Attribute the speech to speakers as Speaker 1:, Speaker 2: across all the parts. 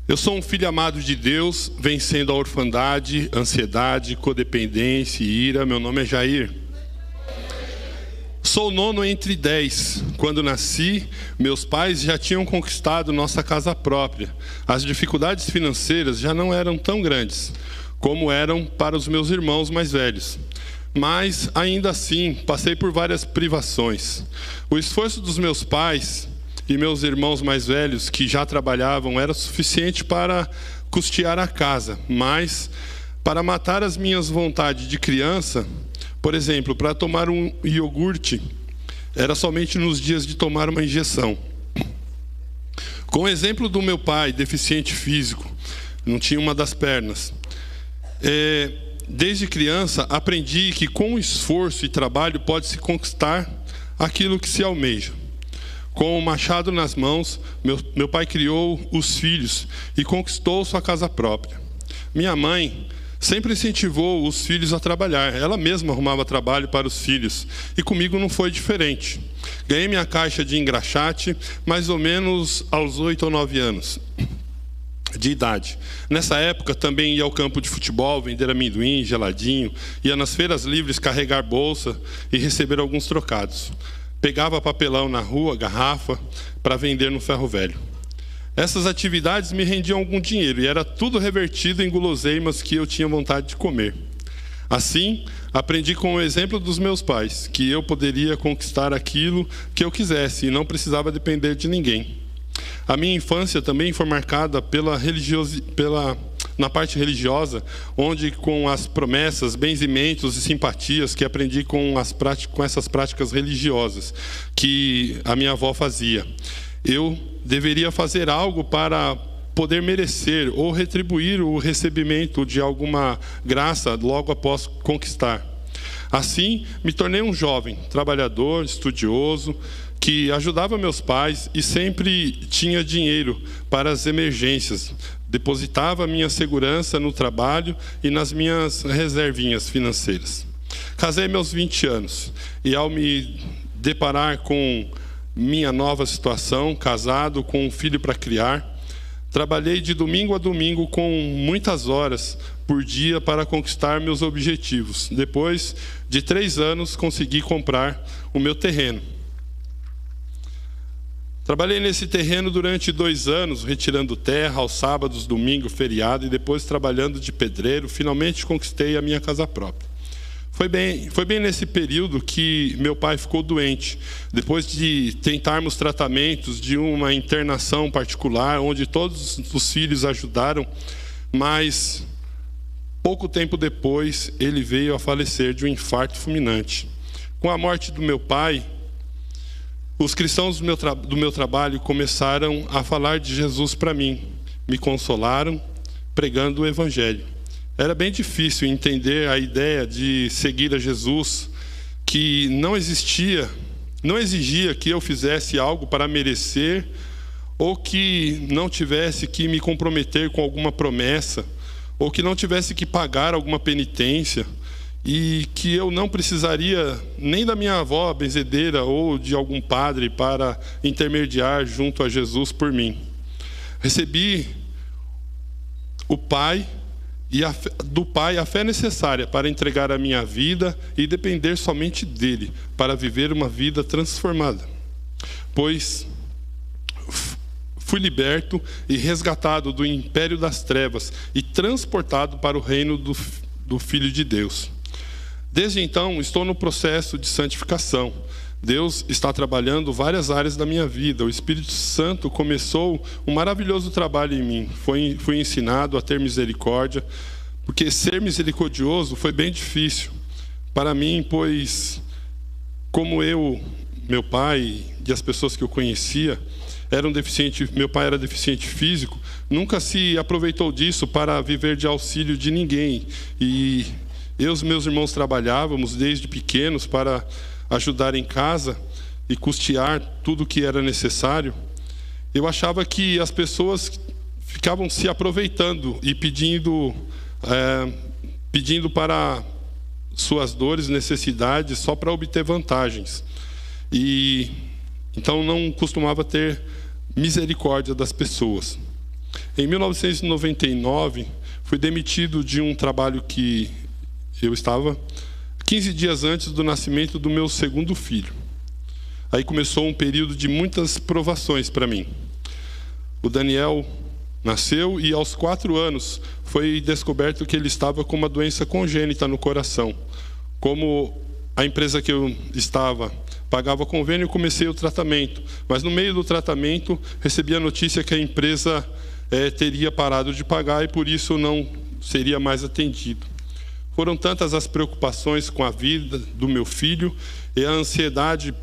Speaker 1: Eu sou um filho amado de Deus, vencendo a orfandade, ansiedade, codependência e ira. Meu nome é Jair. Sou o nono entre 10. Quando nasci, meus pais já tinham conquistado nossa casa própria. As dificuldades financeiras já não eram tão grandes como eram para os meus irmãos mais velhos. Mas, ainda assim, passei por várias privações. O esforço dos meus pais e meus irmãos mais velhos, que já trabalhavam, era suficiente para custear a casa. Mas, para matar as minhas vontades de criança, por exemplo, para tomar um iogurte, era somente nos dias de tomar uma injeção. Com o exemplo do meu pai, deficiente físico, não tinha uma das pernas. Desde criança, aprendi que com esforço e trabalho pode-se conquistar aquilo que se almeja. Com o machado nas mãos, meu pai criou os filhos e conquistou sua casa própria. Minha mãe sempre incentivou os filhos a trabalhar. Ela mesma arrumava trabalho para os filhos. E comigo não foi diferente. Ganhei minha caixa de engraxate mais ou menos aos 8 ou 9 anos de idade. Nessa época também ia ao campo de futebol, vender amendoim, geladinho, ia nas feiras livres carregar bolsa e receber alguns trocados. Pegava papelão na rua, garrafa, para vender no ferro velho. Essas atividades me rendiam algum dinheiro e era tudo revertido em guloseimas que eu tinha vontade de comer. Assim, aprendi com o exemplo dos meus pais que eu poderia conquistar aquilo que eu quisesse e não precisava depender de ninguém. A minha infância também foi marcada na parte religiosa, onde com as promessas, benzimentos e simpatias que aprendi com essas práticas religiosas que a minha avó fazia. Eu deveria fazer algo para poder merecer ou retribuir o recebimento de alguma graça logo após conquistar. Assim, me tornei um jovem, trabalhador, estudioso, que ajudava meus pais e sempre tinha dinheiro para as emergências. Depositava minha segurança no trabalho e nas minhas reservinhas financeiras. Casei meus 20 anos e, ao me deparar com minha nova situação, casado, com um filho para criar, trabalhei de domingo a domingo com muitas horas por dia para conquistar meus objetivos. Depois de 3 anos, consegui comprar o meu terreno. Trabalhei nesse terreno durante 2 anos, retirando terra aos sábados, domingo, feriado, e depois trabalhando de pedreiro. Finalmente conquistei a minha casa própria. Foi bem nesse período que meu pai ficou doente. Depois de tentarmos tratamentos de uma internação particular, onde todos os filhos ajudaram, mas pouco tempo depois ele veio a falecer de um infarto fulminante. Com a morte do meu pai, os cristãos do meu trabalho começaram a falar de Jesus para mim. Me consolaram pregando o Evangelho. Era bem difícil entender a ideia de seguir a Jesus, que não exigia que eu fizesse algo para merecer, ou que não tivesse que me comprometer com alguma promessa, ou que não tivesse que pagar alguma penitência, e que eu não precisaria nem da minha avó benzedeira ou de algum padre para intermediar junto a Jesus por mim. Recebi do Pai a fé necessária para entregar a minha vida e depender somente dele para viver uma vida transformada. Pois fui liberto e resgatado do império das trevas e transportado para o reino do Filho de Deus. Desde então, estou no processo de santificação. Deus está trabalhando várias áreas da minha vida. O Espírito Santo começou um maravilhoso trabalho em mim. Fui ensinado a ter misericórdia, porque ser misericordioso foi bem difícil para mim, pois como meu pai e as pessoas que eu conhecia eram deficientes, meu pai era deficiente físico, nunca se aproveitou disso para viver de auxílio de ninguém. E eu e os meus irmãos trabalhávamos desde pequenos para ajudar em casa e custear tudo o que era necessário. Eu achava que as pessoas ficavam se aproveitando e pedindo para suas dores, necessidades, só para obter vantagens. E então não costumava ter misericórdia das pessoas. Em 1999, fui demitido de um trabalho que eu estava 15 dias antes do nascimento do meu segundo filho. Aí começou um período de muitas provações para mim. O Daniel nasceu e aos 4 anos foi descoberto que ele estava com uma doença congênita no coração. Como a empresa que eu estava pagava convênio, eu comecei o tratamento. Mas no meio do tratamento, recebi a notícia que a empresa teria parado de pagar e por isso não seria mais atendido. Foram tantas as preocupações com a vida do meu filho e a ansiedade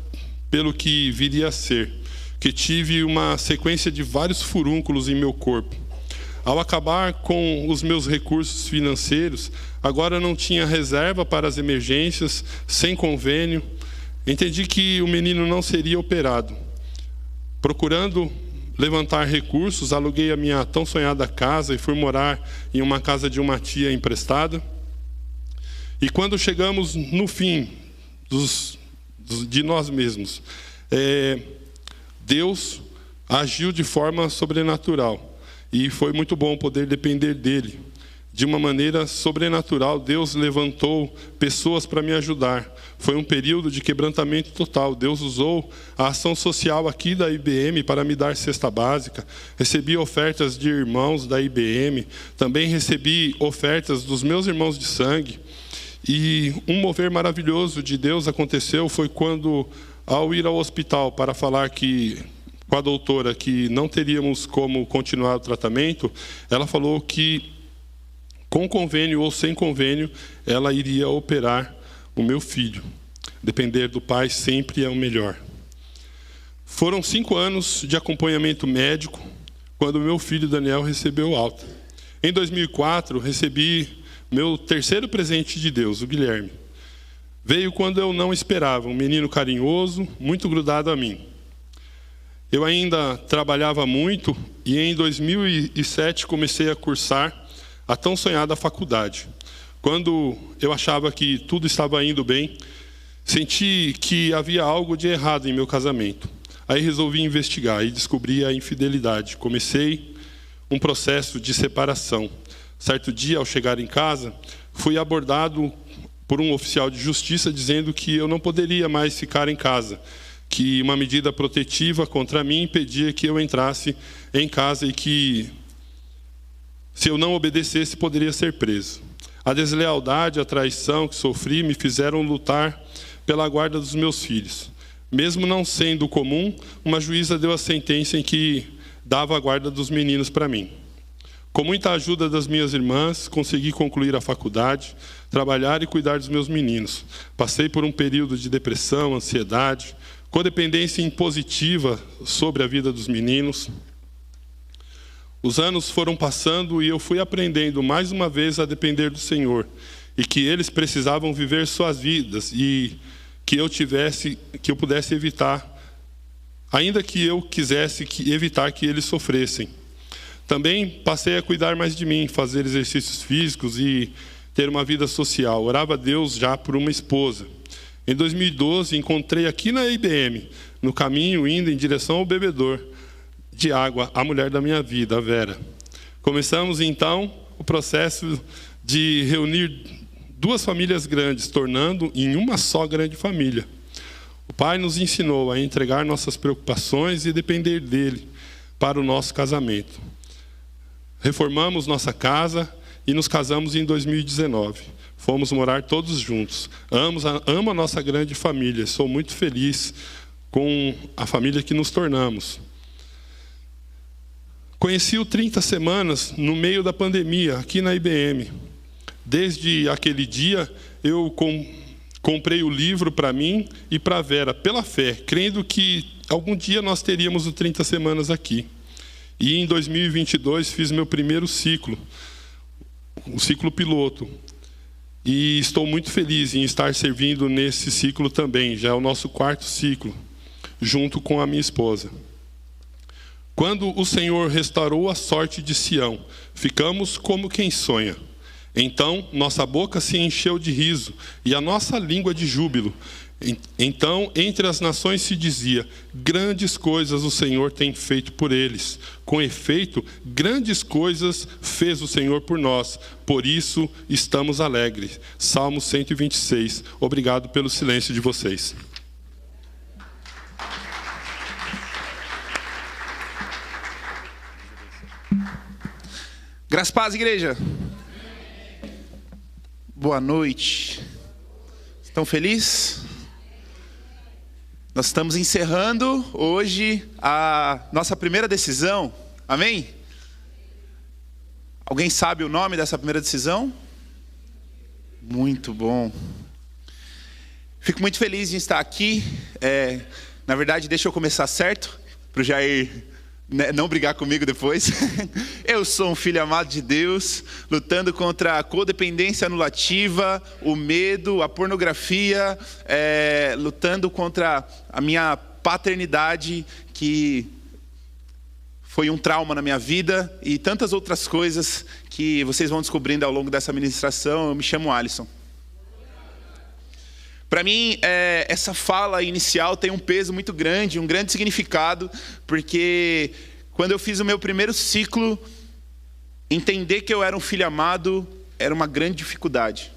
Speaker 1: pelo que viria a ser, que tive uma sequência de vários furúnculos em meu corpo. Ao acabar com os meus recursos financeiros, agora não tinha reserva para as emergências, sem convênio. Entendi que o menino não seria operado. Procurando levantar recursos, aluguei a minha tão sonhada casa e fui morar em uma casa de uma tia emprestada. E quando chegamos no fim de nós mesmos, Deus agiu de forma sobrenatural. E foi muito bom poder depender dele. De uma maneira sobrenatural, Deus levantou pessoas para me ajudar. Foi um período de quebrantamento total. Deus usou a ação social aqui da IBM para me dar cesta básica. Recebi ofertas de irmãos da IBM. Também recebi ofertas dos meus irmãos de sangue. E um mover maravilhoso de Deus aconteceu foi quando, ao ir ao hospital para falar com a doutora que não teríamos como continuar o tratamento, ela falou que com convênio ou sem convênio, ela iria operar o meu filho. Depender do pai sempre é o melhor. Foram 5 anos de acompanhamento médico quando meu filho Daniel recebeu alta. Em 2004, recebi meu terceiro presente de Deus, o Guilherme. Veio quando eu não esperava, um menino carinhoso, muito grudado a mim. Eu ainda trabalhava muito e em 2007 comecei a cursar a tão sonhada faculdade. Quando eu achava que tudo estava indo bem, senti que havia algo de errado em meu casamento. Aí resolvi investigar e descobri a infidelidade. Comecei um processo de separação. Certo dia, ao chegar em casa, fui abordado por um oficial de justiça dizendo que eu não poderia mais ficar em casa, que uma medida protetiva contra mim impedia que eu entrasse em casa e que, se eu não obedecesse, poderia ser preso. A deslealdade, a traição que sofri me fizeram lutar pela guarda dos meus filhos. Mesmo não sendo comum, uma juíza deu a sentença em que dava a guarda dos meninos para mim. Com muita ajuda das minhas irmãs, consegui concluir a faculdade, trabalhar e cuidar dos meus meninos. Passei por um período de depressão, ansiedade, codependência impositiva sobre a vida dos meninos. Os anos foram passando e eu fui aprendendo mais uma vez a depender do Senhor e que eles precisavam viver suas vidas e que eu pudesse evitar, ainda que eu quisesse evitar que eles sofressem. Também passei a cuidar mais de mim, fazer exercícios físicos e ter uma vida social. Orava a Deus já por uma esposa. Em 2012, encontrei aqui na IBM, no caminho indo em direção ao bebedor de água, a mulher da minha vida, a Vera. Começamos então o processo de reunir 2 famílias grandes, tornando em uma só grande família. O Pai nos ensinou a entregar nossas preocupações e depender dele para o nosso casamento. Reformamos nossa casa e nos casamos em 2019. Fomos morar todos juntos. Amo a nossa grande família. Sou muito feliz com a família que nos tornamos. Conheci o 30 Semanas no meio da pandemia, aqui na IBM. Desde aquele dia, eu comprei o livro para mim e para a Vera, pela fé, crendo que algum dia nós teríamos o 30 Semanas aqui. E em 2022 fiz meu primeiro ciclo, o ciclo piloto. E estou muito feliz em estar servindo nesse ciclo também, já é o nosso 4º ciclo, junto com a minha esposa. Quando o Senhor restaurou a sorte de Sião, ficamos como quem sonha. Então nossa boca se encheu de riso e a nossa língua de júbilo. Então, entre as nações se dizia: grandes coisas o Senhor tem feito por eles. Com efeito, grandes coisas fez o Senhor por nós. Por isso, estamos alegres. Salmo 126. Obrigado pelo silêncio de vocês.
Speaker 2: Graças a paz, igreja. Boa noite. Estão felizes? Nós estamos encerrando hoje a nossa primeira decisão. Amém? Alguém sabe o nome dessa primeira decisão? Muito bom. Fico muito feliz de estar aqui. Na verdade, deixa eu começar certo, para o Jair não brigar comigo depois. Eu sou um filho amado de Deus, lutando contra a codependência anulativa, o medo, a pornografia, lutando contra a minha paternidade, que foi um trauma na minha vida, e tantas outras coisas que vocês vão descobrindo ao longo dessa ministração. Eu me chamo Alisson. Para mim, essa fala inicial tem um peso muito grande, um grande significado, porque quando eu fiz o meu primeiro ciclo, entender que eu era um filho amado era uma grande dificuldade.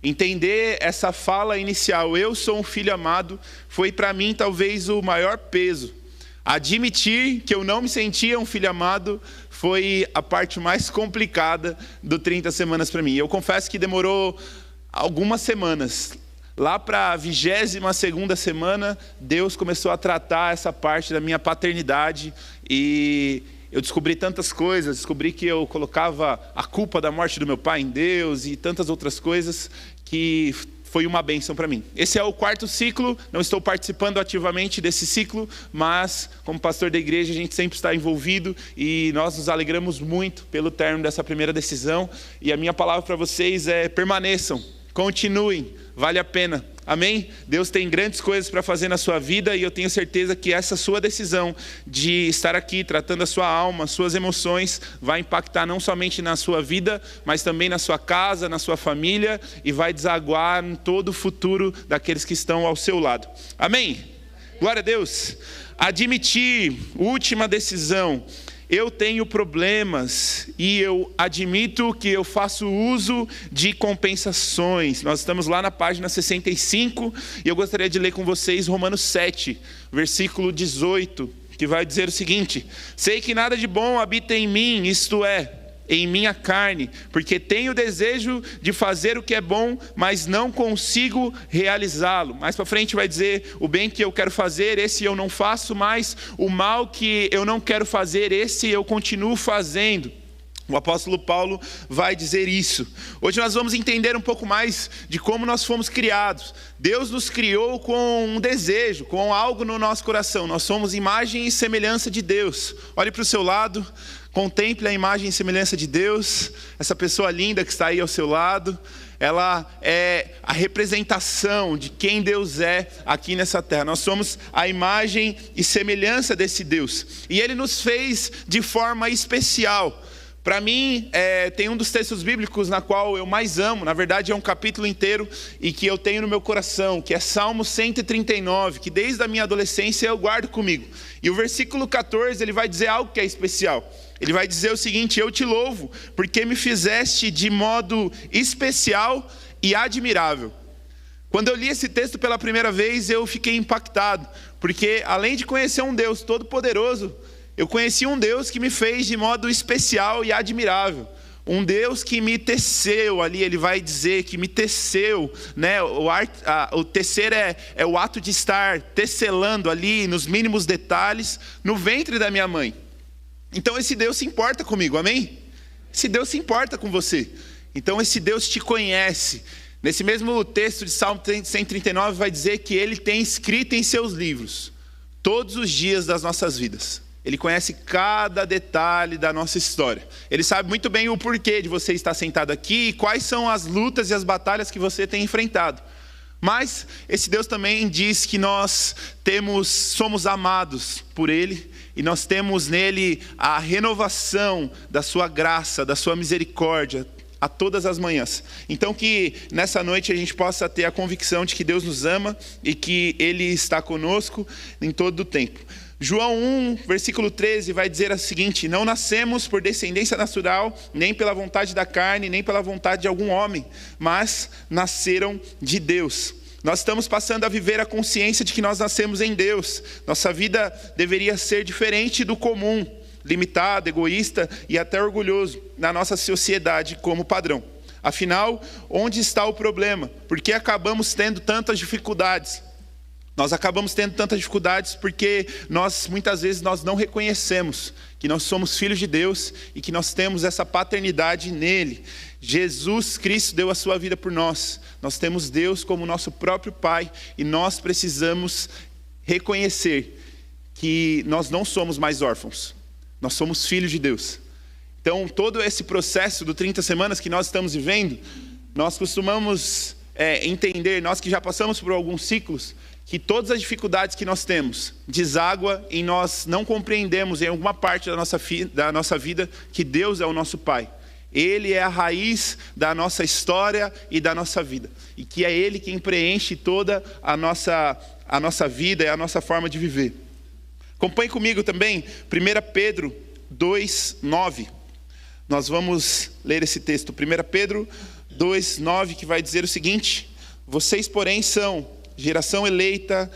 Speaker 2: Entender essa fala inicial, eu sou um filho amado, foi para mim talvez o maior peso. Admitir que eu não me sentia um filho amado foi a parte mais complicada do 30 Semanas para mim. Eu confesso que demorou algumas semanas. Lá para a 22ª semana, Deus começou a tratar essa parte da minha paternidade e eu descobri tantas coisas. Descobri que eu colocava a culpa da morte do meu pai em Deus e tantas outras coisas que foi uma bênção para mim. Esse é o 4º ciclo, não estou participando ativamente desse ciclo, mas como pastor da igreja a gente sempre está envolvido e nós nos alegramos muito pelo término dessa primeira decisão. E a minha palavra para vocês é: permaneçam, continuem, vale a pena. Amém? Deus tem grandes coisas para fazer na sua vida e eu tenho certeza que essa sua decisão de estar aqui tratando a sua alma, suas emoções, vai impactar não somente na sua vida, mas também na sua casa, na sua família e vai desaguar em todo o futuro daqueles que estão ao seu lado. Amém? Glória a Deus. Admitir, última decisão. Eu tenho problemas e eu admito que eu faço uso de compensações. Nós estamos lá na página 65 e eu gostaria de ler com vocês Romanos 7, versículo 18, que vai dizer o seguinte: sei que nada de bom habita em mim, isto é, em minha carne, porque tenho desejo de fazer o que é bom, mas não consigo realizá-lo. Mais para frente vai dizer: o bem que eu quero fazer, esse eu não faço, mas o mal que eu não quero fazer, esse eu continuo fazendo. O apóstolo Paulo vai dizer isso. Hoje nós vamos entender um pouco mais de como nós fomos criados. Deus nos criou com um desejo, com algo no nosso coração. Nós somos imagem e semelhança de Deus. Olhe para o seu lado, contemple a imagem e semelhança de Deus. Essa pessoa linda que está aí ao seu lado, ela é a representação de quem Deus é aqui nessa terra. Nós somos a imagem e semelhança desse Deus. E Ele nos fez de forma especial. Para mim, tem um dos textos bíblicos na qual eu mais amo, na verdade é um capítulo inteiro, e que eu tenho no meu coração, que é Salmo 139, que desde a minha adolescência eu guardo comigo. E o versículo 14, ele vai dizer algo que é especial. Ele vai dizer o seguinte: eu te louvo, porque me fizeste de modo especial e admirável. Quando eu li esse texto pela primeira vez, eu fiquei impactado, porque além de conhecer um Deus todo-poderoso, eu conheci um Deus que me fez de modo especial e admirável. Um Deus que me teceu ali, ele vai dizer que me teceu, né? O tecer é o ato de estar tecelando ali nos mínimos detalhes no ventre da minha mãe. Então esse Deus se importa comigo, amém? Esse Deus se importa com você. Então esse Deus te conhece. Nesse mesmo texto de Salmo 139 vai dizer que Ele tem escrito em seus livros todos os dias das nossas vidas. Ele conhece cada detalhe da nossa história. Ele sabe muito bem o porquê de você estar sentado aqui e quais são as lutas e as batalhas que você tem enfrentado. Mas esse Deus também diz que nós somos amados por Ele e nós temos nele a renovação da sua graça, da sua misericórdia, a todas as manhãs. Então que nessa noite a gente possa ter a convicção de que Deus nos ama e que Ele está conosco em todo o tempo. João 1, versículo 13, vai dizer o seguinte: não nascemos por descendência natural, nem pela vontade da carne, nem pela vontade de algum homem, mas nasceram de Deus. Nós estamos passando a viver a consciência de que nós nascemos em Deus. Nossa vida deveria ser diferente do comum, limitado, egoísta e até orgulhoso na nossa sociedade como padrão. Afinal, onde está o problema? Por que acabamos tendo tantas dificuldades? Nós acabamos tendo tantas dificuldades porque muitas vezes nós não reconhecemos que nós somos filhos de Deus e que nós temos essa paternidade nele. Jesus Cristo deu a sua vida por nós. Nós temos Deus como nosso próprio Pai e nós precisamos reconhecer que nós não somos mais órfãos. Nós somos filhos de Deus. Então, todo esse processo do 30 semanas que nós estamos vivendo, nós costumamos entender, nós que já passamos por alguns ciclos, que todas as dificuldades que nós temos deságua em nós não compreendemos em alguma parte da nossa vida que Deus é o nosso Pai. Ele é a raiz da nossa história e da nossa vida. E que é Ele quem preenche toda a nossa vida e a nossa forma de viver. Acompanhe comigo também 1 Pedro 2:9. Nós vamos ler esse texto. 1 Pedro 2:9, que vai dizer o seguinte: vocês, porém, são geração eleita,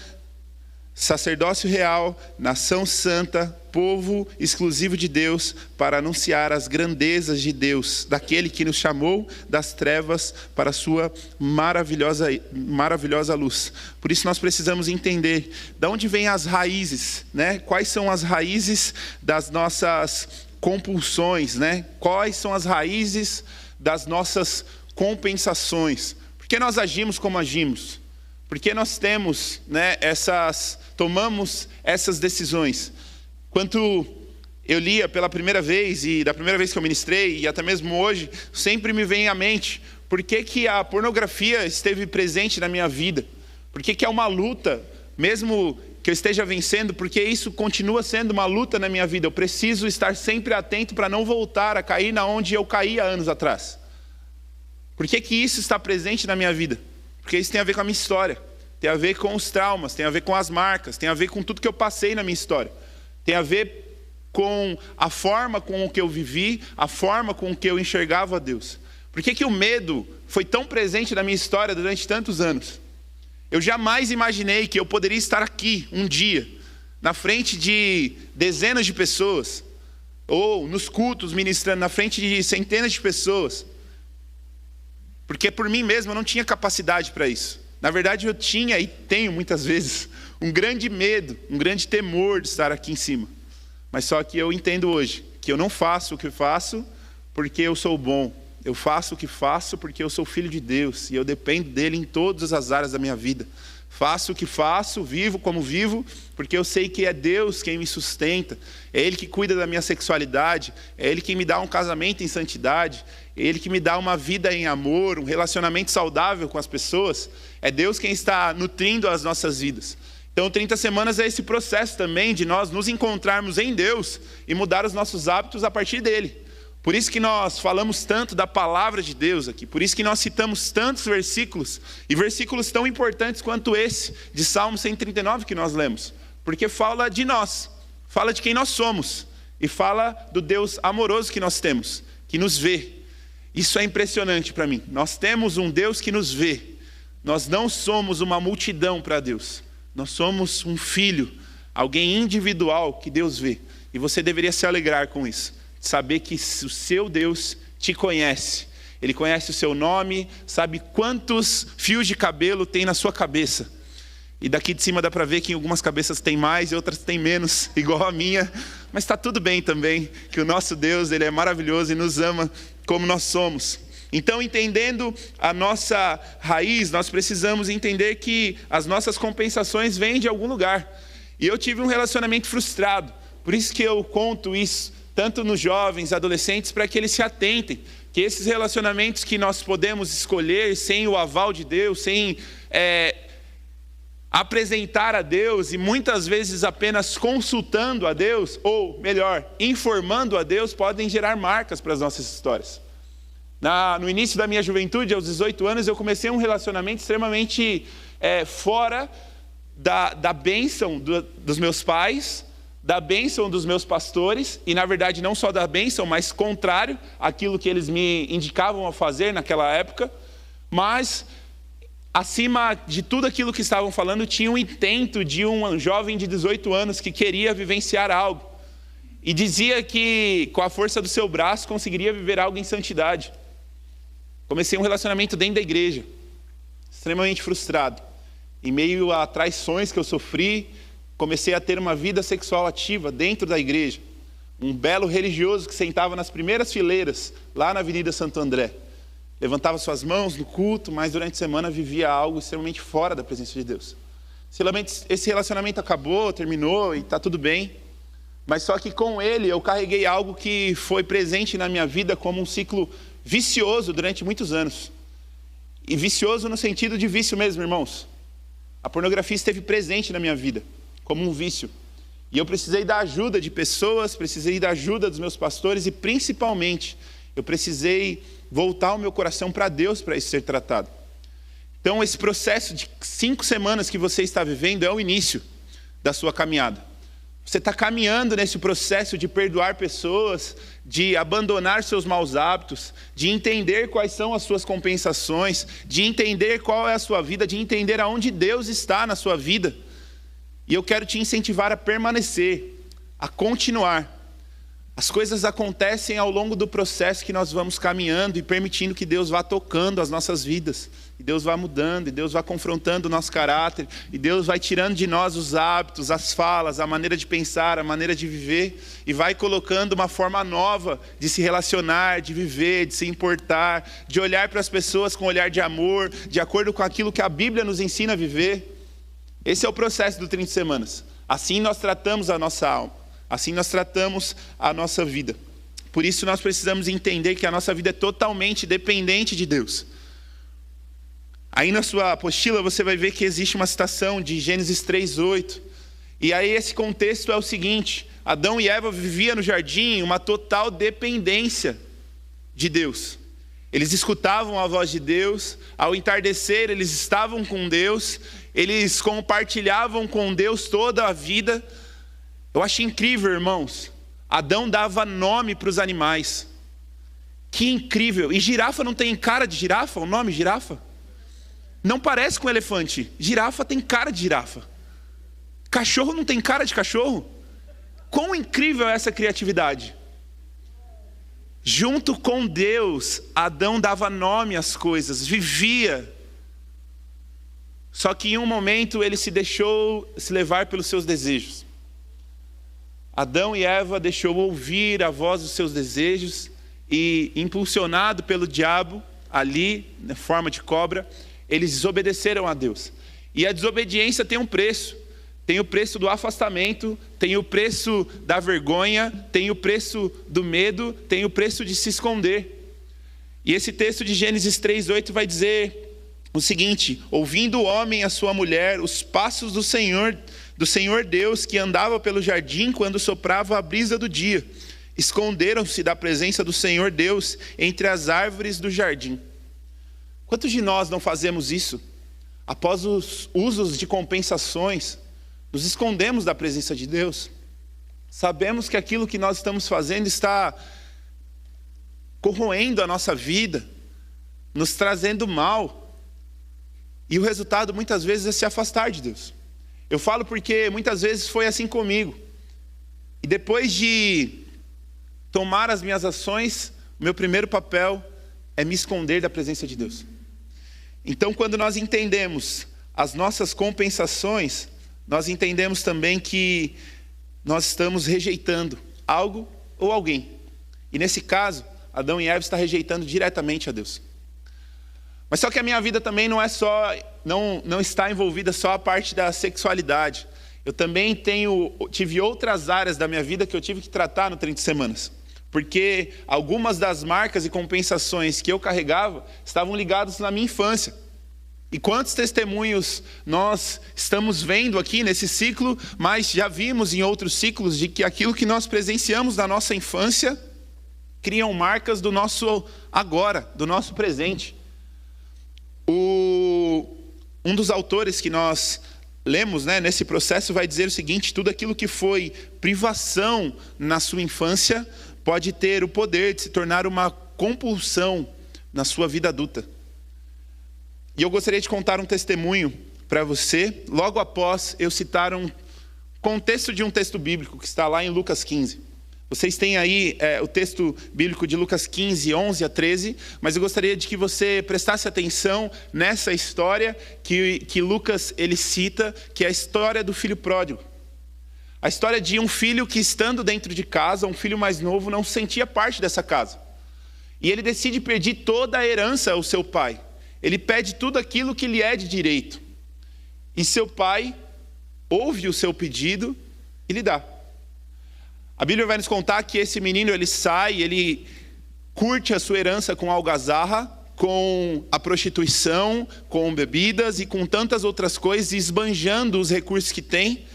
Speaker 2: sacerdócio real, nação santa, povo exclusivo de Deus, para anunciar as grandezas de Deus, daquele que nos chamou das trevas para a sua maravilhosa luz. Por isso nós precisamos entender de onde vêm as raízes, né? Quais são as raízes das nossas compulsões, né? Quais são as raízes das nossas compensações? Por que nós agimos como agimos? Porque nós temos, né, tomamos essas decisões. Quando eu lia pela primeira vez, e da primeira vez que eu ministrei, e até mesmo hoje, sempre me vem à mente, por que a pornografia esteve presente na minha vida? Por que é uma luta, mesmo que eu esteja vencendo, porque isso continua sendo uma luta na minha vida. Eu preciso estar sempre atento para não voltar a cair na onde eu caí há anos atrás. Por que isso está presente na minha vida? Porque isso tem a ver com a minha história, tem a ver com os traumas, tem a ver com as marcas, tem a ver com tudo que eu passei na minha história. Tem a ver com a forma com que eu vivi, a forma com que eu enxergava a Deus. Por que o medo foi tão presente na minha história durante tantos anos? Eu jamais imaginei que eu poderia estar aqui um dia, na frente de dezenas de pessoas, ou nos cultos ministrando na frente de centenas de pessoas. Porque por mim mesmo eu não tinha capacidade para isso. Na verdade eu tinha e tenho muitas vezes um grande medo, um grande temor de estar aqui em cima. Mas só que eu entendo hoje que eu não faço o que faço porque eu sou bom. Eu faço o que faço porque eu sou filho de Deus e eu dependo dele em todas as áreas da minha vida. Faço o que faço, vivo como vivo, porque eu sei que é Deus quem me sustenta, é Ele que cuida da minha sexualidade, é Ele que me dá um casamento em santidade, é Ele que me dá uma vida em amor, um relacionamento saudável com as pessoas, é Deus quem está nutrindo as nossas vidas. Então 30 semanas é esse processo também de nós nos encontrarmos em Deus e mudar os nossos hábitos a partir dEle. Por isso que nós falamos tanto da palavra de Deus aqui, por isso que nós citamos tantos versículos, e versículos tão importantes quanto esse, de Salmo 139 que nós lemos, porque fala de nós, fala de quem nós somos, e fala do Deus amoroso que nós temos, que nos vê. Isso é impressionante para mim, nós temos um Deus que nos vê, nós não somos uma multidão para Deus, nós somos um filho, alguém individual que Deus vê, e você deveria se alegrar com isso. Saber que o seu Deus te conhece. Ele conhece o seu nome, sabe quantos fios de cabelo tem na sua cabeça. E daqui de cima dá para ver que em algumas cabeças tem mais e outras tem menos, igual a minha. Mas está tudo bem também, que o nosso Deus, Ele é maravilhoso e nos ama como nós somos. Então, entendendo a nossa raiz, nós precisamos entender que as nossas compensações vêm de algum lugar. E eu tive um relacionamento frustrado, por isso que eu conto isso, tanto nos jovens, adolescentes, para que eles se atentem, que esses relacionamentos que nós podemos escolher sem o aval de Deus, sem apresentar a Deus e muitas vezes apenas consultando a Deus, ou melhor, informando a Deus, podem gerar marcas para as nossas histórias. No início da minha juventude, aos 18 anos, eu comecei um relacionamento extremamente fora da bênção dos meus pais, da bênção dos meus pastores, e na verdade não só da bênção, mas contrário àquilo que eles me indicavam a fazer naquela época. Mas, acima de tudo aquilo que estavam falando, tinha um intento de um jovem de 18 anos que queria vivenciar algo. E dizia que com a força do seu braço conseguiria viver algo em santidade. Comecei um relacionamento dentro da igreja, extremamente frustrado. Em meio a traições que eu sofri, comecei a ter uma vida sexual ativa dentro da igreja. Um belo religioso que sentava nas primeiras fileiras, lá na Avenida Santo André. Levantava suas mãos no culto, mas durante a semana vivia algo extremamente fora da presença de Deus. Esse relacionamento acabou, terminou e está tudo bem. Mas só que com ele eu carreguei algo que foi presente na minha vida como um ciclo vicioso durante muitos anos. E vicioso no sentido de vício mesmo, irmãos. A pornografia esteve presente na minha vida, como um vício. E eu precisei da ajuda de pessoas, precisei da ajuda dos meus pastores e principalmente eu precisei voltar o meu coração para Deus para isso ser tratado. Então esse processo de 5 semanas que você está vivendo é o início da sua caminhada. Você está caminhando nesse processo de perdoar pessoas, de abandonar seus maus hábitos, de entender quais são as suas compensações, de entender qual é a sua vida, de entender aonde Deus está na sua vida. E eu quero te incentivar a permanecer, a continuar. As coisas acontecem ao longo do processo que nós vamos caminhando e permitindo que Deus vá tocando as nossas vidas. E Deus vai mudando, e Deus vai confrontando o nosso caráter, e Deus vai tirando de nós os hábitos, as falas, a maneira de pensar, a maneira de viver, e vai colocando uma forma nova de se relacionar, de viver, de se importar, de olhar para as pessoas com um olhar de amor, de acordo com aquilo que a Bíblia nos ensina a viver. Esse é o processo do 30 semanas. Assim nós tratamos a nossa alma, assim nós tratamos a nossa vida. Por isso nós precisamos entender que a nossa vida é totalmente dependente de Deus. Aí na sua apostila você vai ver que existe uma citação de Gênesis 3:8. E aí esse contexto é o seguinte: Adão e Eva viviam no jardim uma total dependência de Deus. Eles escutavam a voz de Deus, ao entardecer eles estavam com Deus, eles compartilhavam com Deus toda a vida. Eu acho incrível, irmãos. Adão dava nome para os animais. Que incrível. E girafa não tem cara de girafa? O nome girafa? Não parece com elefante. Girafa tem cara de girafa. Cachorro não tem cara de cachorro. Quão incrível é essa criatividade. Junto com Deus, Adão dava nome às coisas, vivia. Só que em um momento ele se deixou se levar pelos seus desejos. Adão e Eva deixou ouvir a voz dos seus desejos e, impulsionado pelo diabo, ali, na forma de cobra, eles desobedeceram a Deus. E a desobediência tem um preço. Tem o preço do afastamento, tem o preço da vergonha, tem o preço do medo, tem o preço de se esconder. E esse texto de Gênesis 3:8 vai dizer o seguinte: ouvindo o homem e a sua mulher os passos do Senhor Deus que andava pelo jardim quando soprava a brisa do dia, esconderam-se da presença do Senhor Deus entre as árvores do jardim. Quantos de nós não fazemos isso? Após os usos de compensações, nos escondemos da presença de Deus. Sabemos que aquilo que nós estamos fazendo está corroendo a nossa vida, nos trazendo mal. E o resultado muitas vezes é se afastar de Deus. Eu falo porque muitas vezes foi assim comigo. E depois de tomar as minhas ações, o meu primeiro papel é me esconder da presença de Deus. Então, quando nós entendemos as nossas compensações, nós entendemos também que nós estamos rejeitando algo ou alguém. E nesse caso, Adão e Eva estão rejeitando diretamente a Deus. Mas só que a minha vida também não é só, não está envolvida só a parte da sexualidade. Eu também tive outras áreas da minha vida que eu tive que tratar no 30 semanas. Porque algumas das marcas e compensações que eu carregava estavam ligadas na minha infância. E quantos testemunhos nós estamos vendo aqui nesse ciclo, mas já vimos em outros ciclos de que aquilo que nós presenciamos na nossa infância criam marcas do nosso agora, do nosso presente. Um dos autores que nós lemos, nesse processo vai dizer o seguinte: tudo aquilo que foi privação na sua infância pode ter o poder de se tornar uma compulsão na sua vida adulta. E eu gostaria de contar um testemunho para você, logo após eu citar um contexto de um texto bíblico que está lá em Lucas 15. Vocês têm aí o texto bíblico de Lucas 15, 11 a 13, mas eu gostaria de que você prestasse atenção nessa história que Lucas ele cita, que é a história do filho pródigo. A história de um filho que, estando dentro de casa, um filho mais novo, não sentia parte dessa casa. E ele decide pedir toda a herança ao seu pai. Ele pede tudo aquilo que lhe é de direito. E seu pai ouve o seu pedido e lhe dá. A Bíblia vai nos contar que esse menino, ele sai, ele curte a sua herança com algazarra, com a prostituição, com bebidas e com tantas outras coisas, esbanjando os recursos que tem,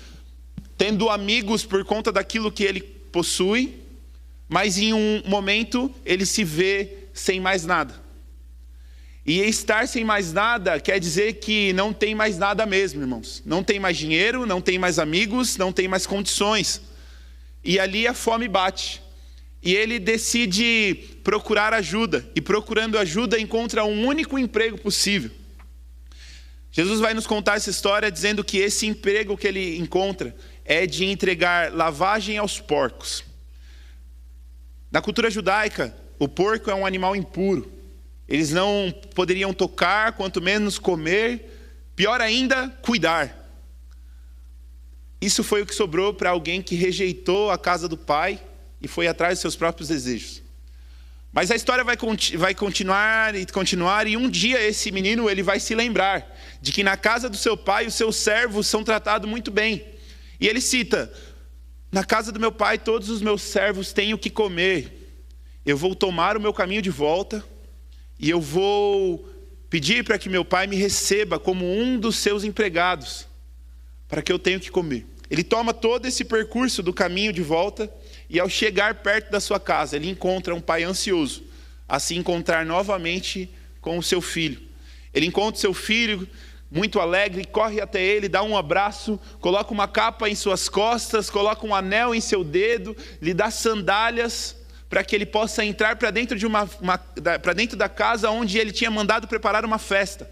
Speaker 2: tendo amigos por conta daquilo que ele possui, mas em um momento ele se vê sem mais nada. E estar sem mais nada quer dizer que não tem mais nada mesmo, irmãos. Não tem mais dinheiro, não tem mais amigos, não tem mais condições. E ali a fome bate. E ele decide procurar ajuda. E procurando ajuda encontra um único emprego possível. Jesus vai nos contar essa história dizendo que esse emprego que ele encontra é de entregar lavagem aos porcos. Na cultura judaica, o porco é um animal impuro. Eles não poderiam tocar, quanto menos comer, pior ainda, cuidar. Isso foi o que sobrou para alguém que rejeitou a casa do pai e foi atrás dos seus próprios desejos. Mas a história vai continuar, e um dia esse menino ele vai se lembrar de que na casa do seu pai os seus servos são tratados muito bem. E ele cita: na casa do meu pai todos os meus servos têm o que comer. Eu vou tomar o meu caminho de volta e eu vou pedir para que meu pai me receba como um dos seus empregados, para que eu tenha o que comer. Ele toma todo esse percurso do caminho de volta e ao chegar perto da sua casa, ele encontra um pai ansioso a se encontrar novamente com o seu filho. Ele encontra o seu filho muito alegre, corre até ele, dá um abraço, coloca uma capa em suas costas, coloca um anel em seu dedo, lhe dá sandálias para que ele possa entrar para dentro para dentro da casa onde ele tinha mandado preparar uma festa.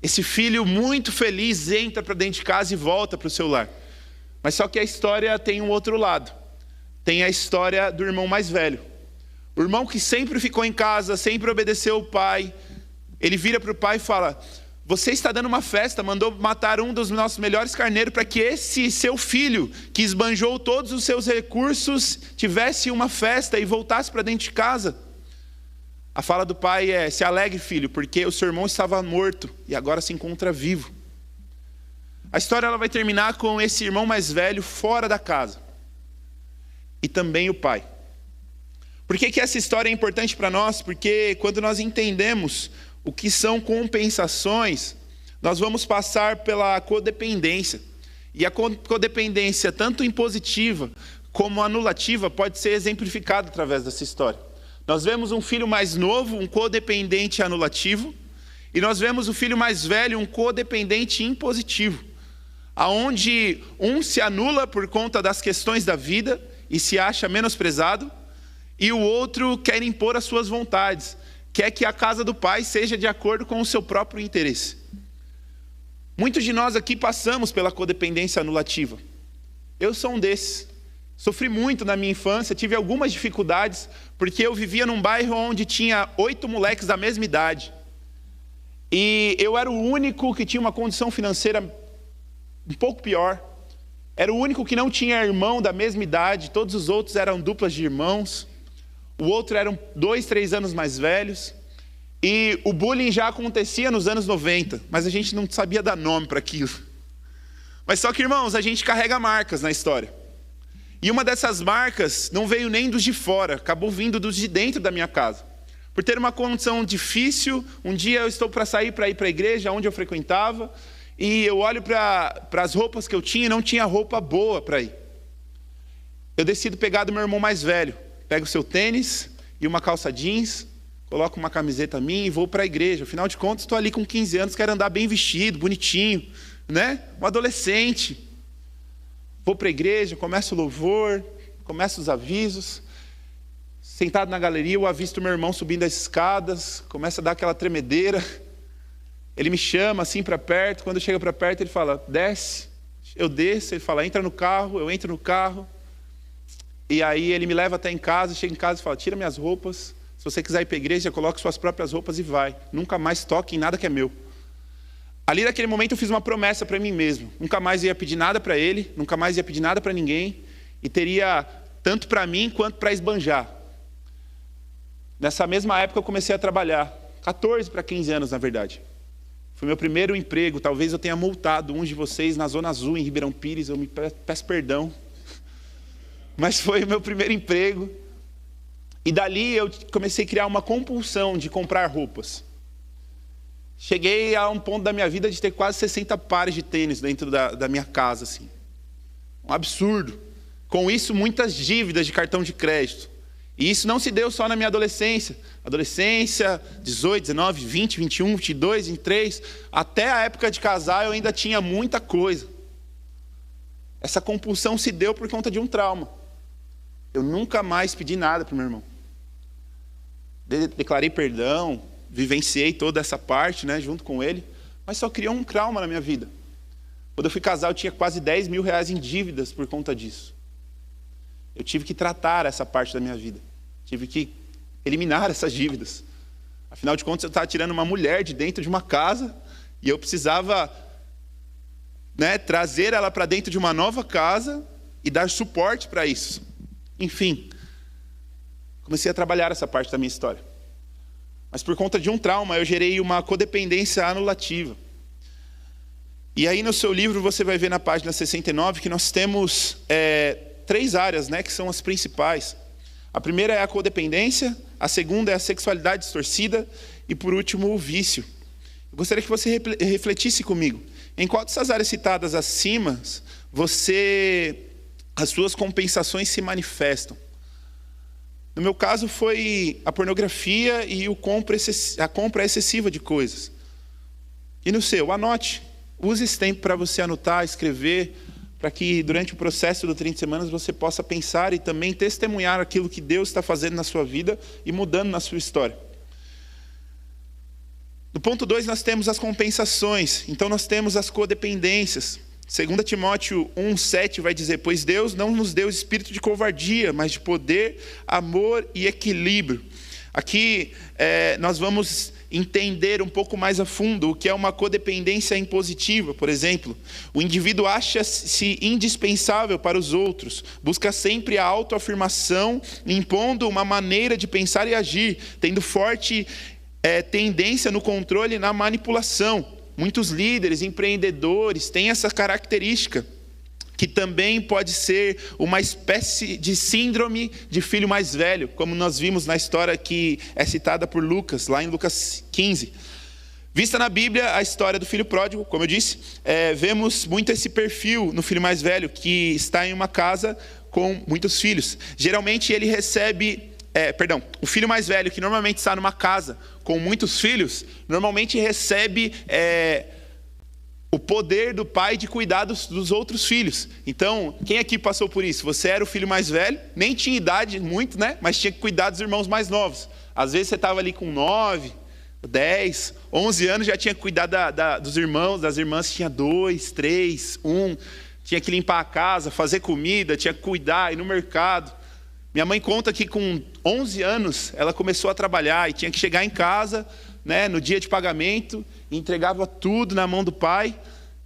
Speaker 2: Esse filho muito feliz entra para dentro de casa e volta para o seu lar. Mas só que a história tem um outro lado. Tem a história do irmão mais velho. O irmão que sempre ficou em casa, sempre obedeceu o pai. Ele vira para o pai e fala: você está dando uma festa, mandou matar um dos nossos melhores carneiros para que esse seu filho, que esbanjou todos os seus recursos, tivesse uma festa e voltasse para dentro de casa. A fala do pai é: se alegre, filho, porque o seu irmão estava morto e agora se encontra vivo. A história ela vai terminar com esse irmão mais velho fora da casa. E também o pai. Por que essa história é importante para nós? Porque quando nós entendemos o que são compensações, nós vamos passar pela codependência. E a codependência, tanto impositiva como anulativa, pode ser exemplificada através dessa história. Nós vemos um filho mais novo, um codependente anulativo, e nós vemos o filho mais velho, um codependente impositivo, aonde um se anula por conta das questões da vida e se acha menosprezado, e o outro quer impor as suas vontades, quer que a casa do pai seja de acordo com o seu próprio interesse. Muitos de nós aqui passamos pela codependência anulativa. Eu sou um desses. Sofri muito na minha infância, tive algumas dificuldades, porque eu vivia num bairro onde tinha 8 moleques da mesma idade. E eu era o único que tinha uma condição financeira um pouco pior. Era o único que não tinha irmão da mesma idade, todos os outros eram duplas de irmãos. O outro eram 2, 3 anos mais velhos. E o bullying já acontecia nos anos 90, mas a gente não sabia dar nome para aquilo. Mas só que, irmãos, a gente carrega marcas na história. E uma dessas marcas não veio nem dos de fora, acabou vindo dos de dentro da minha casa. Por ter uma condição difícil, um dia eu estou para sair para ir para a igreja onde eu frequentava, e eu olho para as roupas que eu tinha e não tinha roupa boa para ir. Eu decido pegar do meu irmão mais velho, pego o seu tênis e uma calça jeans, coloco uma camiseta minha e vou para a igreja. Afinal de contas, estou ali com 15 anos, quero andar bem vestido, bonitinho, né? Um adolescente. Vou para a igreja, começo o louvor, começo os avisos. Sentado na galeria, eu avisto meu irmão subindo as escadas, começa a dar aquela tremedeira. Ele me chama assim para perto, quando chega para perto ele fala, desce. Eu desço, ele fala, entra no carro, eu entro no carro. E aí ele me leva até em casa, chega em casa e fala, tira minhas roupas. Se você quiser ir para a igreja, coloque suas próprias roupas e vai. Nunca mais toque em nada que é meu. Ali naquele momento eu fiz uma promessa para mim mesmo. Nunca mais ia pedir nada para ele, nunca mais ia pedir nada para ninguém. E teria tanto para mim quanto para esbanjar. Nessa mesma época eu comecei a trabalhar. 14 para 15 anos, na verdade. Foi meu primeiro emprego. Talvez eu tenha multado uns de vocês na Zona Azul, em Ribeirão Pires. Eu me peço perdão. Mas foi o meu primeiro emprego. E dali eu comecei a criar uma compulsão de comprar roupas. Cheguei a um ponto da minha vida de ter quase 60 pares de tênis dentro da minha casa. Assim. Um absurdo. Com isso, muitas dívidas de cartão de crédito. E isso não se deu só na minha adolescência. Adolescência, 18, 19, 20, 21, 22, 23. Até a época de casar eu ainda tinha muita coisa. Essa compulsão se deu por conta de um trauma. Eu nunca mais pedi nada para o meu irmão. Declarei perdão, vivenciei toda essa parte, né, junto com ele. Mas só criou um trauma na minha vida. Quando eu fui casar eu tinha quase 10 mil reais em dívidas por conta disso. Eu tive que tratar essa parte da minha vida. Tive que eliminar essas dívidas. Afinal de contas, eu estava tirando uma mulher de dentro de uma casa e eu precisava, né, trazer ela para dentro de uma nova casa e dar suporte para isso. Enfim, comecei a trabalhar essa parte da minha história. Mas por conta de um trauma, eu gerei uma codependência anulativa. E aí no seu livro você vai ver na página 69 que nós temos 3 áreas, né, que são as principais. A primeira é a codependência, a segunda é a sexualidade distorcida e por último o vício. Eu gostaria que você refletisse comigo. Em qual dessas áreas citadas acima, as suas compensações se manifestam? No meu caso foi a pornografia e a compra excessiva de coisas. E no seu, anote. Use esse tempo para você anotar, escrever, para que durante o processo do 30 semanas você possa pensar e também testemunhar aquilo que Deus está fazendo na sua vida e mudando na sua história. No ponto 2 nós temos as compensações, então nós temos as codependências. 2 Timóteo 1,7 vai dizer, pois Deus não nos deu espírito de covardia, mas de poder, amor e equilíbrio. Aqui nós vamos entender um pouco mais a fundo o que é uma codependência impositiva, por exemplo. O indivíduo acha-se indispensável para os outros, busca sempre a autoafirmação, impondo uma maneira de pensar e agir, tendo forte tendência no controle e na manipulação. Muitos líderes, empreendedores têm essa característica, que também pode ser uma espécie de síndrome de filho mais velho, como nós vimos na história que é citada por Lucas, lá em Lucas 15. Vista na Bíblia a história do filho pródigo, como eu disse, vemos muito esse perfil no filho mais velho, que está em uma casa com muitos filhos. Geralmente ele recebe... o filho mais velho, que normalmente está numa casa com muitos filhos, normalmente recebe o poder do pai de cuidar dos outros filhos. Então, quem aqui passou por isso? Você era o filho mais velho, nem tinha idade muito, né? Mas tinha que cuidar dos irmãos mais novos. Às vezes você estava ali com 9, 10, 11 anos, já tinha que cuidar dos irmãos, das irmãs, tinha 2, 3, 1. Tinha que limpar a casa, fazer comida, tinha que cuidar, ir no mercado. Minha mãe conta que com 11 anos ela começou a trabalhar e tinha que chegar em casa, né, no dia de pagamento, e entregava tudo na mão do pai.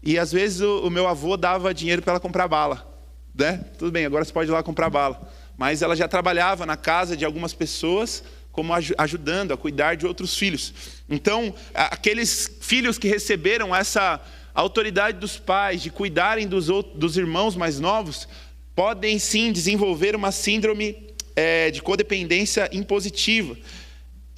Speaker 2: E às vezes o meu avô dava dinheiro para ela comprar bala. Né? Tudo bem, agora você pode ir lá comprar bala. Mas ela já trabalhava na casa de algumas pessoas, como ajudando a cuidar de outros filhos. Então, aqueles filhos que receberam essa autoridade dos pais de cuidarem dos irmãos mais novos, podem sim desenvolver uma síndrome de codependência impositiva.